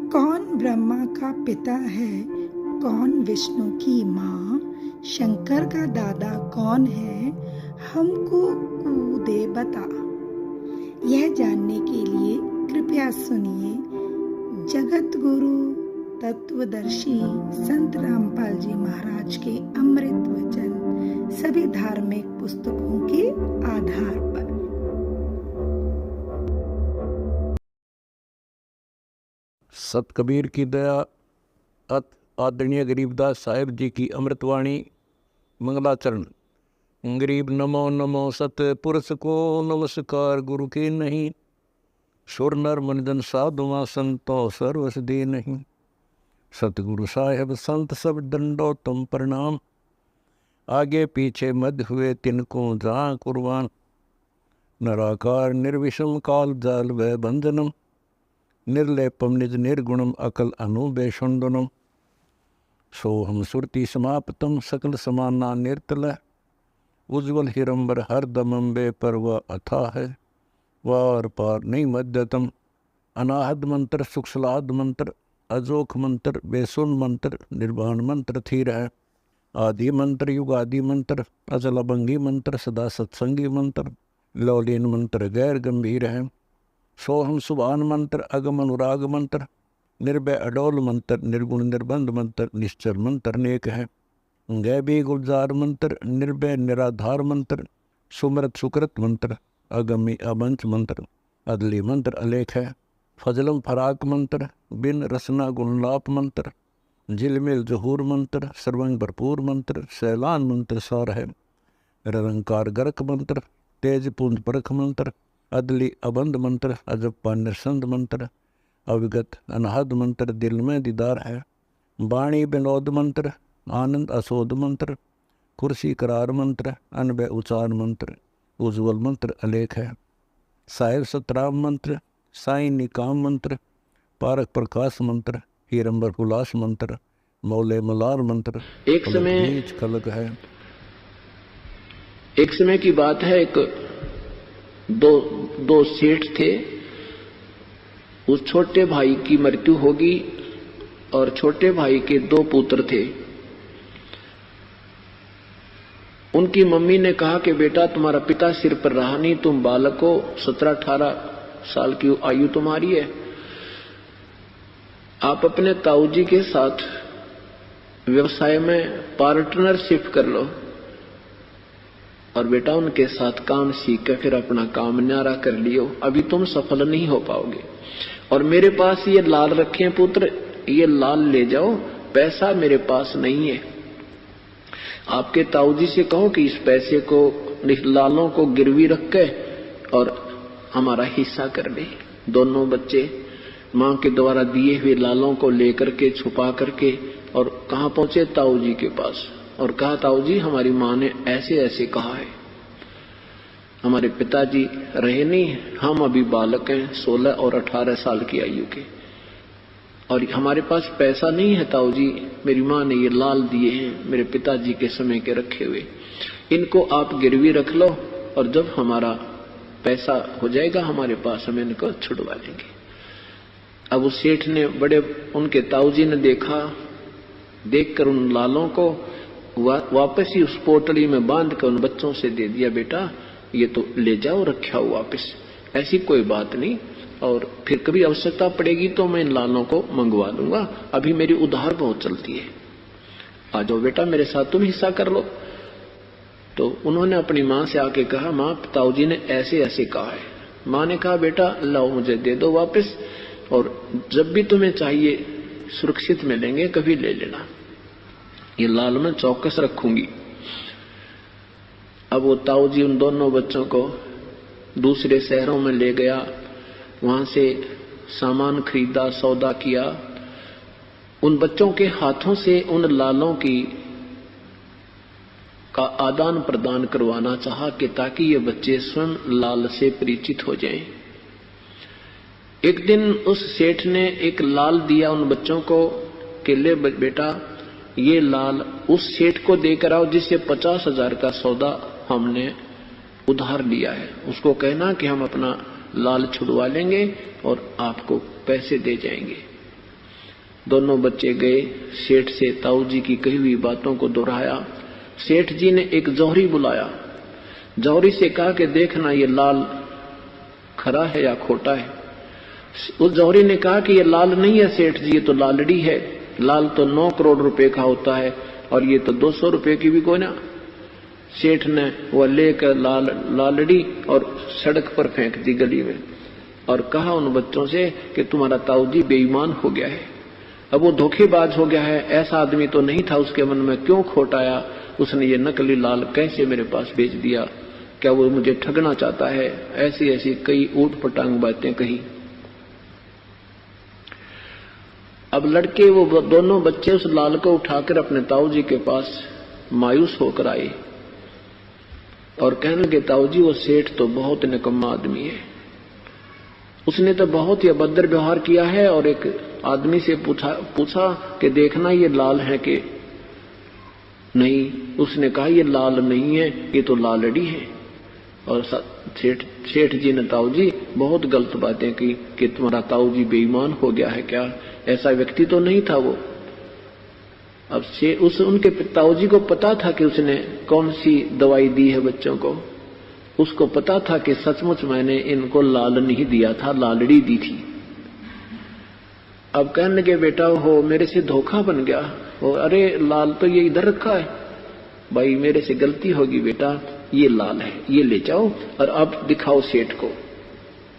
कौन ब्रह्मा का पिता है, कौन विष्णु की माँ, शंकर का दादा कौन है, हमको कूदे बता। यह जानने के लिए कृपया सुनिए जगत गुरु तत्वदर्शी संत रामपाल जी महाराज के अमृत वचन सभी धार्मिक पुस्तकों के आधार पर। सत कबीर की दया, अत आदरणीय गरीबदास साहिब जी की अमृतवाणी मंगलाचरण। गरीब नमो नमो सत पुरुष को नमस्कार गुरु के नहीं, सुर नर मनजन साधुआ संतो सर्वस दे नहीं। सतगुरु साहेब संत सब दंडो तुम प्रणाम, आगे पीछे मध्य हुए तिनको जा कुर्बान। नराकार निर्विषम काल जाल व बंधनम, निर्लेपम निज निर्गुणम अकल अनुबेषुंडनम। सोहम सुरति समाप्तम सकल समाना निर्तल, उज्ज्वल हिरंबर हर दमम बे पर वह अथा है, वार पार नहीं मध्यतम। अनाहद मंत्र सुखसलाद मंत्र, अजोख मंत्र बेसुन मंत्र, निर्वाण मंत्र थीर है। आदि मंत्र युगादि मंत्र, अजल अभंगी मंत्र, सदा सत्संगी मंत्र, लौलीन मंत्र गैर गंभीर है। सोहम सुभान मंत्र, अगम अनुराग मंत्र, निर्भय अडोल मंत्र, निर्गुण निर्बंध मंत्र, निश्चर मंत्र नेक है। गैबी गुलजार मंत्र, निर्भय निराधार मंत्र, सुमृत सुकृत मंत्र, अगमी अबंच मंत्र, अदली मंत्र अलेख है। फजलम फराक मंत्र, बिन रसना गुणलाप मंत्र, झिलमिल जहूर मंत्र, सर्वंग भरपूर मंत्र, सैलान मंत्र सार है। निरंकार गर्क मंत्र, तेज पुंज परख मंत्र, अदली अबंध मंत्र, अजप्पा निरसंद मंत्र, अविगत अनहद मंत्र, दिल में दीदार है। वाणी विनोद मंत्र, आनंद असोद मंत्र, कुर्सी करार मंत्र, अनबय उचार मंत्र, उज्ज्वल मंत्र अलेख है। साहिब सतराम मंत्र, साई निकाम मंत्र, पारक प्रकाश मंत्र, हीरंबर हुलास मंत्र, मौले मलार मंत्र, एक समय खलक है। एक समय की बात है, एक दो सेठ थे। उस छोटे भाई की मृत्यु होगी और छोटे भाई के दो पुत्र थे। उनकी मम्मी ने कहा कि बेटा तुम्हारा पिता सिर पर रहा नहीं, तुम बालक हो, 17-18 साल की आयु तुम्हारी है, आप अपने ताऊजी के साथ व्यवसाय में पार्टनरशिप कर लो और बेटा उनके साथ काम सीख कर फिर अपना काम न्यारा कर लियो, अभी तुम सफल नहीं हो पाओगे। और मेरे पास ये लाल रखे हैं पुत्र, ये लाल ले जाओ, पैसा मेरे पास नहीं है। आपके ताऊजी से कहो कि इस पैसे को, इस लालों को गिरवी रख के और हमारा हिस्सा कर दे। दोनों बच्चे मां के द्वारा दिए हुए लालों को लेकर के छुपा करके और कहां पहुंचे, ताऊजी के पास, और कहा ताऊजी हमारी मां ने ऐसे ऐसे कहा है, हमारे पिताजी रहे नहीं, हम अभी बालक हैं 16 और 18 साल की आयु के, और हमारे पास पैसा नहीं है ताऊजी, मेरी मां ने ये लाल दिए हैं मेरे पिताजी के समय के रखे हुए, इनको आप गिरवी रख लो और जब हमारा पैसा हो जाएगा हमारे पास हम इनको छुड़वा लेंगे। अब उस सेठ ने बड़े, उनके ताऊजी ने देखकर उन लालों को वापस ही उस पोटली में बांध कर उन बच्चों से दे दिया, बेटा ये तो ले जाओ, रखा हो वापस, ऐसी कोई बात नहीं, और फिर कभी आवश्यकता पड़ेगी तो मैं इन लालों को मंगवा लूंगा, अभी मेरी उधार बहुत चलती है, आ जाओ बेटा मेरे साथ तुम हिस्सा कर लो। तो उन्होंने अपनी मां से आके कहा, मां ताऊजी ने ऐसे ऐसे कहा है। मां ने कहा बेटा लाओ मुझे दे दो वापस, और जब भी तुम्हें चाहिए सुरक्षित मिलेंगे, कभी ले लेना, ये लाल मैं चौकस रखूंगी। अब वो ताऊजी उन दोनों बच्चों को दूसरे शहरों में ले गया, वहां से सामान खरीदा, सौदा किया, उन बच्चों के हाथों से उन लालों का आदान प्रदान करवाना चाहा कि ताकि ये बच्चे स्वयं लाल से परिचित हो जाएं। एक दिन उस सेठ ने एक लाल दिया उन बच्चों को कि ले बेटा ये लाल उस सेठ को देकर आओ जिससे 50,000 का सौदा हमने उधार लिया है, उसको कहना कि हम अपना लाल छुड़वा लेंगे और आपको पैसे दे जाएंगे। दोनों बच्चे गए, सेठ से ताऊ जी की कही हुई बातों को दोहराया। सेठ जी ने एक जौहरी बुलाया, जौहरी से कहा कि देखना ये लाल खरा है या खोटा है। उस जौहरी ने कहा कि ये लाल नहीं है सेठ जी, ये तो लालड़ी है। लाल तो 9 करोड़ रुपए का होता है और ये तो 200 रुपए की भी कोई ना। सेठ ने वह लेकर लालड़ी और सड़क पर फेंक दी गली में और कहा उन बच्चों से कि तुम्हारा ताऊजी बेईमान हो गया है, अब वो धोखेबाज हो गया है। ऐसा आदमी तो नहीं था उसके मन में, क्यों खोटाया उसने ये नकली लाल कैसे मेरे पास भेज दिया, क्या वो मुझे ठगना चाहता है। ऐसी ऐसी कई ऊट पटांग बातें कही। अब लड़के वो दोनों बच्चे उस लाल को उठाकर अपने ताऊजी के पास मायूस होकर आए और कहने लगे ताऊजी वो सेठ तो बहुत निकम्मा आदमी है, उसने तो बहुत ही अभद्र व्यवहार किया है। और एक आदमी से पूछा कि देखना ये लाल है कि नहीं, उसने कहा ये लाल नहीं है, ये तो लालड़ी है। और सेठ जी ने ताऊजी बहुत गलत बातें की कि तुम्हारा ताऊजी बेईमान हो गया है क्या, ऐसा व्यक्ति तो नहीं था वो। अब उनके ताऊजी को पता था कि उसने कौन सी दवाई दी है बच्चों को, उसको पता था कि सचमुच मैंने इनको लाल नहीं दिया था, लालड़ी दी थी। अब कहने लगे बेटा हो मेरे से धोखा बन गया, और अरे लाल तो ये इधर रखा है, भाई मेरे से गलती होगी बेटा, ये लाल है, ये ले जाओ और अब दिखाओ सेठ को।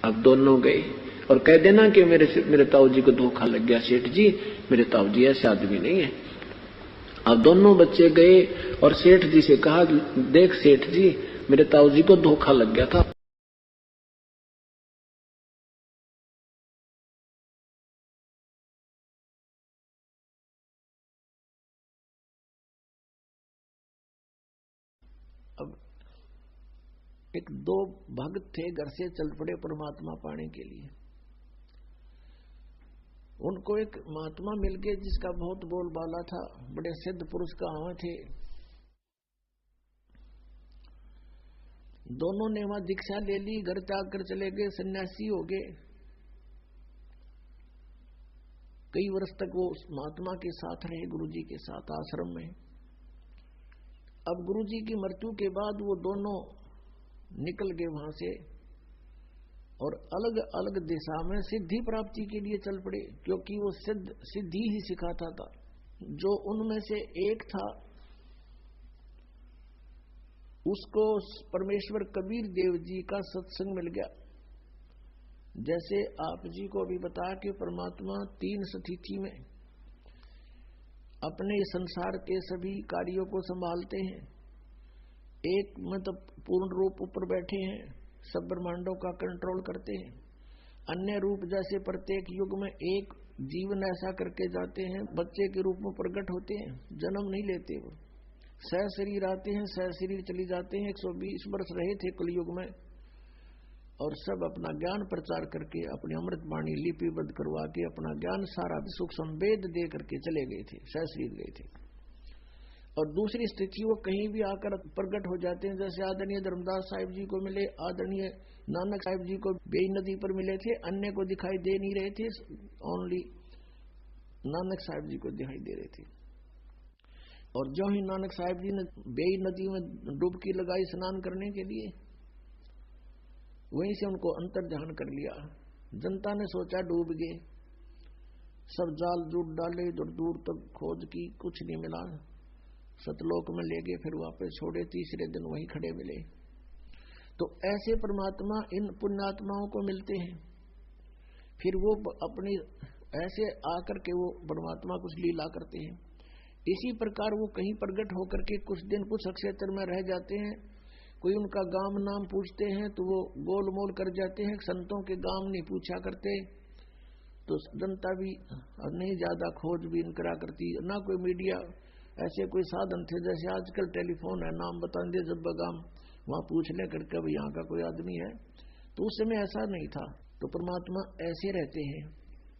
अब दोनों गए और कह देना कि मेरे ताऊजी को धोखा लग गया सेठ जी, मेरे ताऊजी ऐसे आदमी नहीं है। अब दोनों बच्चे गए और सेठ जी से कहा देख सेठ जी मेरे ताऊजी को धोखा लग गया था। अब एक 2 भक्त थे, घर से चल पड़े परमात्मा पाने के लिए। उनको एक महात्मा मिल गए जिसका बहुत बोलबाला था, बड़े सिद्ध पुरुष कहां थे। दोनों ने वहां दीक्षा ले ली, घर त्याग कर चले गए, सन्यासी हो गए। कई वर्ष तक वो महात्मा के साथ रहे, गुरुजी के साथ आश्रम में। अब गुरुजी की मृत्यु के बाद वो दोनों निकल गए वहां से और अलग अलग दिशा में सिद्धि प्राप्ति के लिए चल पड़े, क्योंकि वो सिद्धि ही सिखाता था। जो उनमें से एक था उसको परमेश्वर कबीर देव जी का सत्संग मिल गया। जैसे आप जी को भी बताया कि परमात्मा 3 स्थिति में अपने संसार के सभी कार्यों को संभालते हैं। एक में तो पूर्ण रूप ऊपर बैठे हैं, सब ब्रह्मांडों का कंट्रोल करते हैं। अन्य रूप जैसे प्रत्येक युग में एक जीवन ऐसा करके जाते हैं, बच्चे के रूप में प्रकट होते हैं, जन्म नहीं लेते, वो सह शरीर आते हैं, सह शरीर चली जाते हैं। 120 वर्ष रहे थे कलयुग में और सब अपना ज्ञान प्रचार करके अपनी अमृत वाणी लिपिबद्ध करवा के अपना ज्ञान सारा सूक्ष्म वेद दे करके चले गए थे, सह शरीर गए थे। और दूसरी स्थिति वो कहीं भी आकर प्रकट हो जाते हैं, जैसे आदरणीय धर्मदास साहिब जी को मिले, आदरणीय नानक साहिब जी को बेई नदी पर मिले थे, अन्य को दिखाई दे नहीं रहे थे, ओनली नानक साहिब जी को दिखाई दे रहे थे। और जो ही नानक साहिब जी ने बेई नदी में डुबकी लगाई स्नान करने के लिए, वहीं से उनको अंतर ध्यान कर लिया। जनता ने सोचा डूब गए, सब जाल जूट डाले, दूर दूर तक खोज की, कुछ नहीं मिला, सतलोक में ले गए, फिर वापस छोड़े, तीसरे दिन वहीं खड़े मिले। तो ऐसे परमात्मा इन पुण्यात्माओं को मिलते हैं, फिर वो अपनी ऐसे आकर के वो परमात्मा कुछ लीला करते हैं। इसी प्रकार वो कहीं प्रकट होकर के कुछ दिन कुछ क्षेत्र में रह जाते हैं, कोई उनका गांव नाम पूछते हैं तो वो गोल मोल कर जाते हैं, संतों के गांव नहीं पूछा करते, तो जनता भी नहीं ज्यादा खोजबीन करा करती, ना कोई मीडिया ऐसे कोई साधन थे। जैसे आजकल टेलीफोन है, नाम बता दे जब गांव, वहां पूछ ले करके भाई यहाँ का कोई आदमी है, तो उस समय ऐसा नहीं था। तो परमात्मा ऐसे रहते हैं,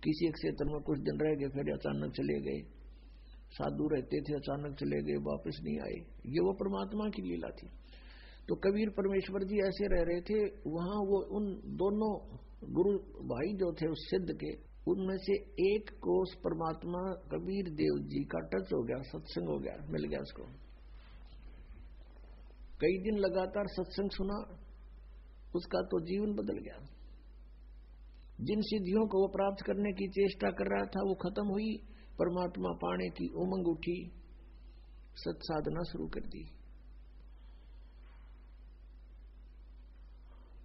किसी एक क्षेत्र में कुछ दिन रह गए, फिर अचानक चले गए, साधु रहते थे अचानक चले गए, वापस नहीं आए, ये वो परमात्मा की लीला थी। तो कबीर परमेश्वर जी ऐसे रह रहे थे वहां। वो उन दोनों गुरु भाई जो थे उस सिद्ध के, उनमें से एक को उस परमात्मा कबीर देव जी का टच हो गया, सत्संग हो गया, मिल गया उसको। कई दिन लगातार सत्संग सुना, उसका तो जीवन बदल गया। जिन सिद्धियों को वो प्राप्त करने की चेष्टा कर रहा था वो खत्म हुई, परमात्मा पाने की उमंग उठी, सत साधना शुरू कर दी।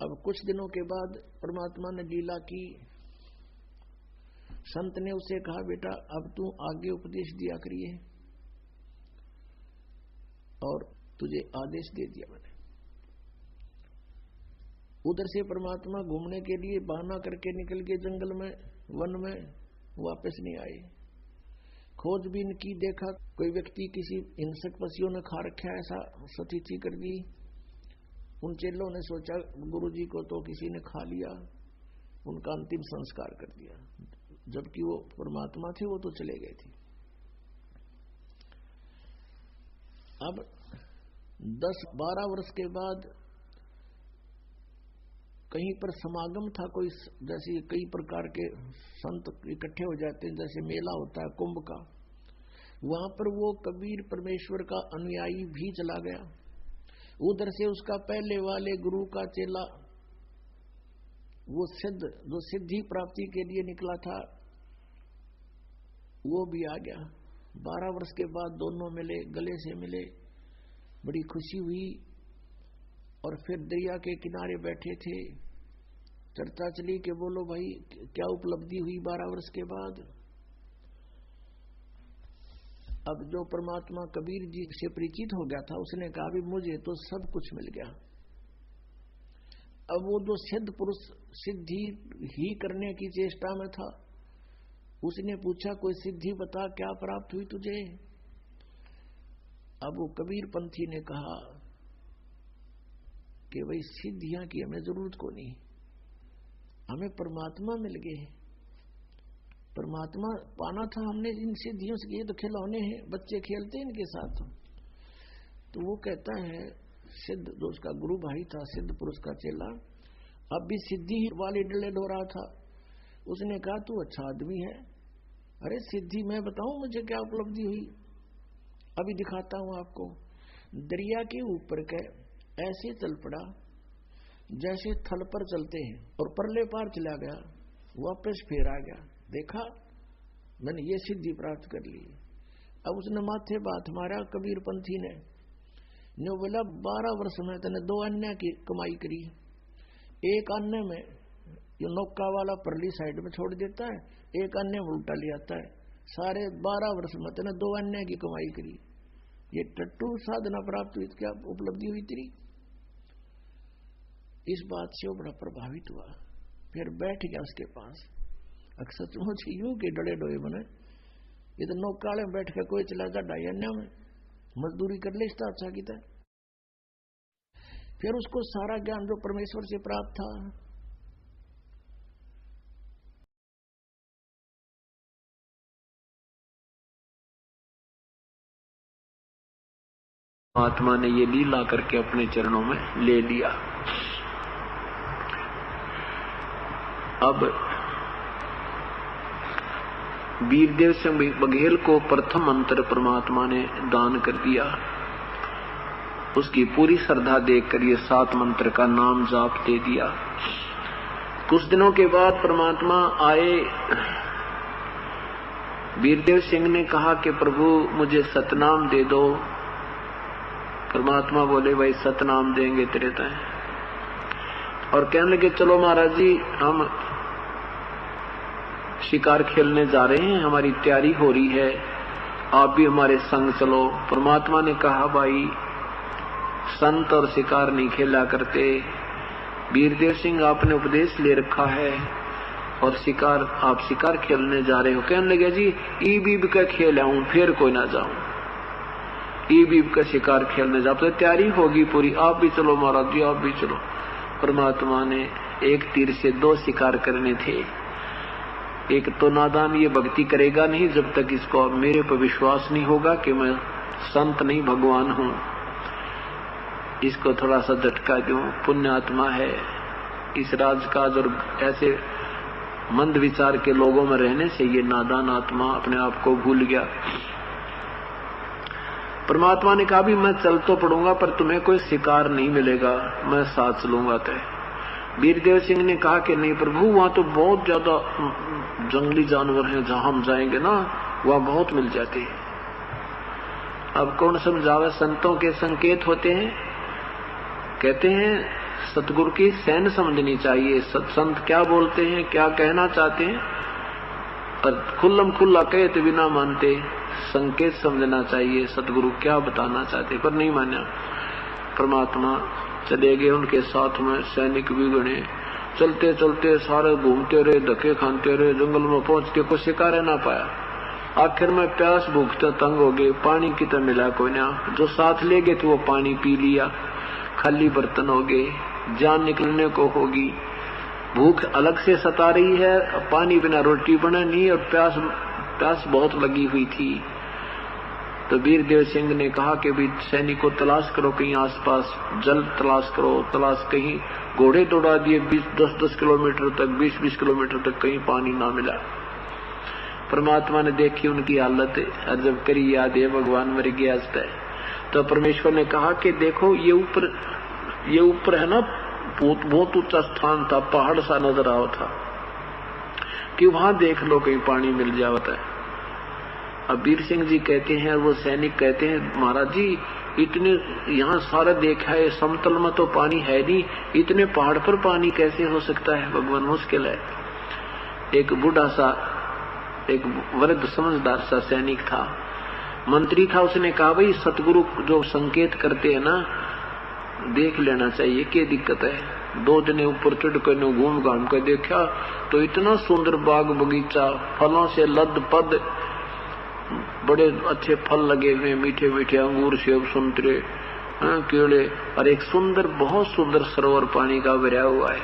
अब कुछ दिनों के बाद परमात्मा ने लीला की। संत ने उसे कहा, बेटा अब तू आगे उपदेश दिया करिए, और तुझे आदेश दे दिया मैंने। उधर से परमात्मा घूमने के लिए बहाना करके निकल गए जंगल में, वन में, वापस नहीं आए। खोजबीन की, देखा कोई व्यक्ति किसी हिंसक पशुओं ने खा रखा है, ऐसा स्थिति कर दी। उन चेलों ने सोचा गुरुजी को तो किसी ने खा लिया, उनका अंतिम संस्कार कर दिया, जबकि वो परमात्मा थे, वो तो चले गए थे। अब 10-12 वर्ष के बाद कहीं पर समागम था कोई, जैसे कई प्रकार के संत इकट्ठे हो जाते हैं, जैसे मेला होता है कुंभ का, वहां पर वो कबीर परमेश्वर का अनुयायी भी चला गया। उधर से उसका पहले वाले गुरु का चेला, वो सिद्ध जो सिद्धि प्राप्ति के लिए निकला था, वो भी आ गया। 12 वर्ष के बाद दोनों मिले, गले से मिले, बड़ी खुशी हुई। और फिर दरिया के किनारे बैठे थे, चर्चा चली कि बोलो भाई क्या उपलब्धि हुई 12 वर्ष के बाद। अब जो परमात्मा कबीर जी से परिचित हो गया था, उसने कहा भी मुझे तो सब कुछ मिल गया। अब वो जो सिद्ध पुरुष सिद्धि ही करने की चेष्टा में था, उसने पूछा कोई सिद्धि बता, क्या प्राप्त हुई तुझे। अब वो कबीर पंथी ने कहा कि भाई सिद्धियां की हमें जरूरत को नहीं, हमें परमात्मा मिल गए। परमात्मा पाना था हमने इन सिद्धियों से, ये तो खिलौने हैं, बच्चे खेलते हैं इनके साथ। तो वो कहता है सिद्ध जो उसका गुरु भाई था, सिद्ध पुरुष का चेला, अब भी सिद्धि वाले डले डो रहा था। उसने कहा तू अच्छा आदमी है, अरे सिद्धि मैं बताऊं मुझे क्या उपलब्धि हुई, अभी दिखाता हूं आपको। दरिया के ऊपर के ऐसे चल पड़ा जैसे थल पर चलते हैं, और परले पार चला गया, वापस फिर आ गया। देखा मैंने ये सिद्धि प्राप्त कर ली। अब उसने माथे बात मारा कबीर पंथी ने, बोला 12 वर्ष में तने 2 अन्य की कमाई करी। एक अन्य में ये नौका वाला परली साइड में छोड़ देता है, एक अन्य में उल्टा ले आता है। सारे 12 वर्ष में तने 2 अन्य की कमाई करी। ये टट्टू साधना प्राप्त हुई, क्या उपलब्धि हुई तेरी। इस बात से वो बड़ा प्रभावित हुआ, फिर बैठ गया उसके पास। सचमुच यूं के डड़े डोए बने, ये तो नौकाले में बैठ के कोई चला जा ढाई अन्य में मजदूरी कर ले, इसका अच्छा किता। फिर उसको सारा ज्ञान जो परमेश्वर से प्राप्त था, आत्मा ने ये लीला करके अपने चरणों में ले लिया। अब वीरदेव सिंह बघेल को प्रथम मंत्र परमात्मा ने दान कर दिया। उसकी पूरी श्रद्धा देखकर ये 7 मंत्र का नाम जाप दे दिया। कुछ दिनों के बाद परमात्मा आए। वीरदेव सिंह ने कहा कि प्रभु मुझे सतनाम दे दो। परमात्मा बोले भाई सतनाम देंगे तेरे तय। और कहने लगे चलो महाराज जी हम शिकार खेलने जा रहे हैं, हमारी तैयारी हो रही है, आप भी हमारे संग चलो। परमात्मा ने कहा भाई संत और शिकार नहीं खेला करते, वीरदेव सिंह आपने उपदेश ले रखा है और शिकार आप शिकार खेलने जा रहे हो। कहने लगे जी ई बीब का खेल आऊं फिर कोई ना जाऊं, ई बीब का शिकार खेलने जाओ तो तैयारी होगी पूरी, आप भी चलो महाराज जी आप भी चलो। परमात्मा ने एक तीर से 2 शिकार करने थे। एक तो नादान ये भक्ति करेगा नहीं जब तक इसको मेरे पर विश्वास नहीं होगा कि मैं संत नहीं भगवान हूं, इसको थोड़ा सा झटका दूं, पुण्यात्मा है, इस राज काज और ऐसे मंद विचार के लोगों में रहने से ये नादान आत्मा अपने आप को भूल गया। परमात्मा ने कहा भी मैं चल तो पड़ूंगा पर तुम्हें कोई शिकार नहीं मिलेगा, मैं साथ चलूंगा तय। वीरदेव सिंह ने कहा कि नहीं प्रभु, वहां तो बहुत ज्यादा जंगली जानवर हैं, जहां हम जाएंगे ना वहां बहुत मिल जाते हैं। अब कौन समझावे, संतों के संकेत होते हैं। कहते हैं सतगुरु की सैन समझनी चाहिए, सत्संत क्या बोलते हैं, क्या कहना चाहते हैं, पर खुल्लम खुल्ला कहे तो बिना मानते संकेत समझना चाहिए सतगुरु क्या बताना चाहते, पर नहीं माना। परमात्मा चले गए, उनके साथ में सैनिक भी गणे। चलते चलते सारे घूमते रहे, धक्के खाते रहे, जंगल में पहुंच के कुछ शिकार ना पाया। आखिर में प्यास भूखते तंग हो गए, पानी की तो मिला कोई ना। जो साथ ले गए थे वो पानी पी लिया, खाली बर्तन हो गए, जान निकलने को होगी। भूख अलग से सता रही है, पानी बिना रोटी बना नहीं, और प्यास बहुत लगी हुई थी। तो वीरदेव सिंह ने कहा कि भी सैनिक को तलाश करो, कहीं आसपास जल तलाश करो, तलाश कहीं घोड़े दौड़ा दिए 10-10 किलोमीटर तक, 20-20 किलोमीटर तक, कहीं पानी ना मिला। परमात्मा ने देखी उनकी हालत, और जब करी याद है भगवान मर गया तो परमेश्वर ने कहा कि देखो ये ऊपर है ना, बहुत ऊंचा स्थान था, पहाड़ सा नजर आ था, कि वहां देख लो कहीं पानी मिल जाता है। अब वीर सिंह जी कहते हैं, वो सैनिक कहते हैं महाराज जी इतने यहाँ सारा देखा है, समतल में तो पानी है नहीं, इतने पहाड़ पर पानी कैसे हो सकता है भगवान, मुश्किल है। एक बूढ़ा सा, एक वृद्ध समझदार सा सैनिक था, मंत्री था, उसने कहा भाई सतगुरु जो संकेत करते हैं ना देख लेना चाहिए, क्या दिक्कत है। 2 जने ऊपर चढ़ कर घूम घाम कर देखा तो इतना सुंदर बाग बगीचा, फलों से लद पद, बड़े अच्छे फल लगे हुए, मीठे मीठे अंगूर, सेब, संतरे, केले, और एक सुंदर, बहुत सुंदर सरोवर पानी का भरा हुआ है।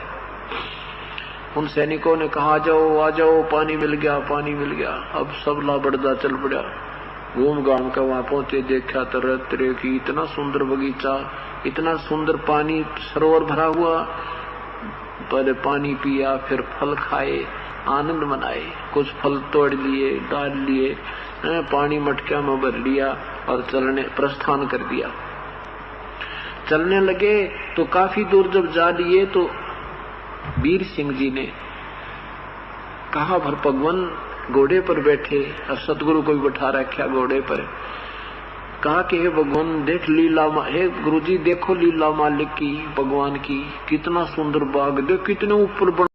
उन सैनिकों ने कहा आ जाओ, पानी मिल गया, पानी मिल गया। अब सब लाबड़दा चल पड़ा, घूम घाम कर वहां पहुंचे, देखा तरह तरह की, इतना सुंदर बगीचा, इतना सुंदर पानी, सरोवर भरा हुआ। पहले पानी पिया, फिर फल खाए, आनंद मनाए, कुछ फल तोड़ लिए, डाल लिए, पानी मटकिया में भर लिया और चलने प्रस्थान कर दिया। चलने लगे तो काफी दूर जब जा लिए तो वीर सिंह जी ने कहा भर भगवान घोड़े पर बैठे, और सतगुरु को भी बैठा रखा घोड़े पर। कहा कि हे भगवान देख लीला, हे गुरुजी देखो लीला मालिक की, भगवान की, कितना सुंदर बाग, देख कितने ऊपर